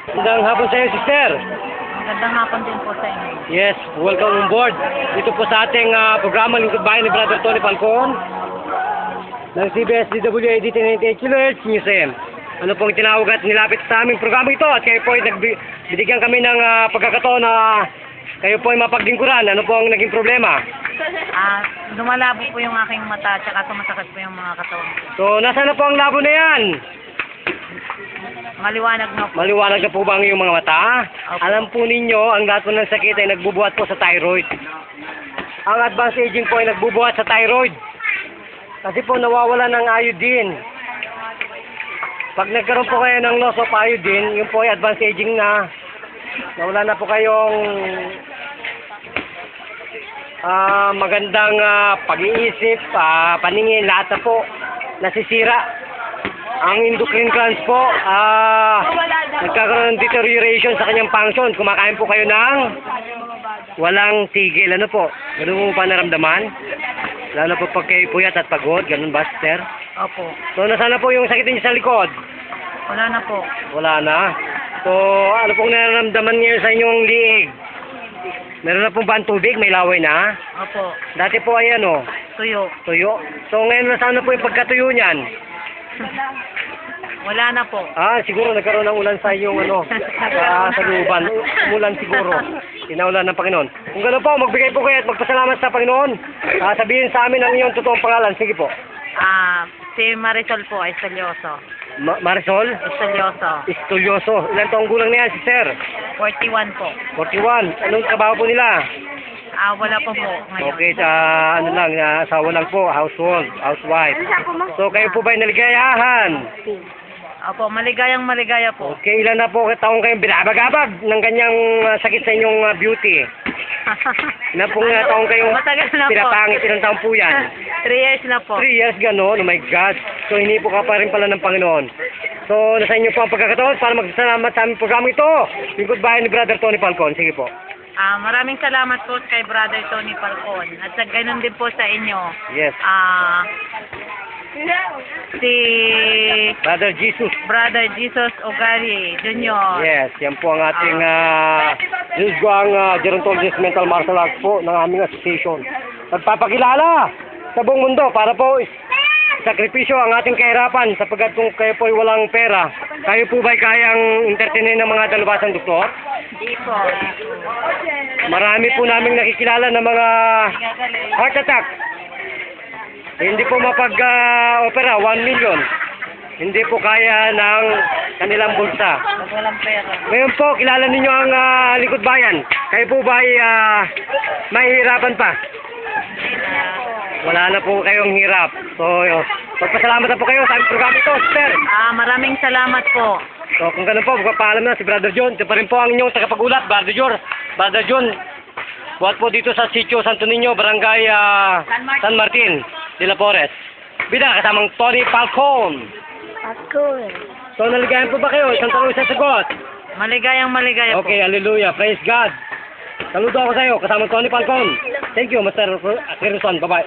Magandang hapon sa iyo, sister. Magandang hapon din po sa inyo. Yes, welcome on board. Dito po sa ating programa Lingkod Bayan ni Brother Tony Falcon ng CBS DWAD 1098 kHz Museum. Ano pong tinawag at nilapit sa aming programa ito at kayo po ay nagbigyan kami ng pagkakataon na kayo po ay mapaglingkuran. Ano pong naging problema? Lumalabo po yung aking mata at saka sumasakit po yung mga katawan. So, nasaan na po ang labo na yan? Maliwanag na po. Maliwanag na po ba ang iyong mga mata? Opo. Alam po ninyo, ang lahat po ng sakit ay nagbubuhat po sa thyroid. Ang advanced aging po ay nagbubuhat sa thyroid. Kasi po nawawala ng iodine. Pag nagkaroon po kayo ng loss of iodine, yun po ay advanced aging na. Nawala na po kayong magandang pag-iisip, paningin, lahat na po nasisira. Ang endocrine glands po, nagkakaroon ng deterioration sa kanyang function. Kumakain po kayo ng walang tigil. Ano po? Ganun mo pa naramdaman? Lalo po pag kayo puyat at pagod. Ganun ba, sister? Opo. So, nasaan na po yung sakit niyo sa likod? Wala na po. Wala na. So, ano pong nararamdaman ngayon sa inyong liig? Meron na pong ba ang tubig? May laway na? Opo. Dati po ay ano? Tuyo. Tuyo. So, ngayon nasaan na po yung pagkatuyo niyan? Wala na po. Siguro nagkaroon ng ulan sa iyong sa luban. Umulan siguro. Tinaulan ng Panginoon. Kung gano'n po, magbigay po kayo at magpasalamat sa Panginoon. Sabihin sa amin ang iyong totoong pangalan. Sige po. Si Marisol po, Estolyoso. Marisol? Estolyoso. Estolyoso. Ilan taong gulang na yan, sister? 41 po. 41. Anong trabaho po nila? Wala po po ngayon. Okay, asawa lang po, housewife. So, kayo po ba ay naligayahan? Opo, maligaya po. Okay, ilan na po taong kayong binabagabag ng ganyang sakit sa inyong beauty? Ilan pong taong kayong Matagal na po. pinapangit? Ilang taong po yan? 3 years na po. 3 years, gano'n? Oh my God. So, hindi po ka pa rin pala ng Panginoon. So, nasa inyo po ang pagkakataon para magsalamat sa aming programa ito. Lingkod Bayan ni Brother Tony Falcon. Sige po. Maraming salamat po kay Brother Tony Falcon. At sa ganun din po sa inyo. Yes. Si Brother Jesus. Brother Jesus Ogari Jr. Yes, yan po ang ating ang gerontologist mental martial arts po ng aming association. Nagpapakilala sa buong mundo para po sakripisyo ang ating kahirapan sapagkat kung kayo po ay walang pera, kayo po ba ay kayang entertainin ng mga dalubhasang doktor? Hindi po. Marami po naming nakikilala ng mga heart attack. Hindi po mapag-opera, 1 million. Hindi po kaya ng kanilang bulsa. Pag walang pera. Ngayon po, kilala ninyo ang Lingkod Bayan. Kayo po ba ay mahihirapan pa? Wala na po kayong hirap. So, magpasalamat na po kayo sa aming programa ito, sister. Maraming salamat po. So, kung ganun po, magpapaalam na si Brother John. Ito pa rin po ang inyong tagapagulat, Brother John. Buhat po dito sa Sitio Santo Niño, Barangay San Martin de la Porres. Bida, kasamang Tony Falcon. So, naligayan po ba kayo? Isang tanong, isang sagot. Maligaya po. Okay, hallelujah. Praise God. Saludo ako sa iyo, kasamang Tony Falcon. Thank you, Mr. Harrison. Bye-bye.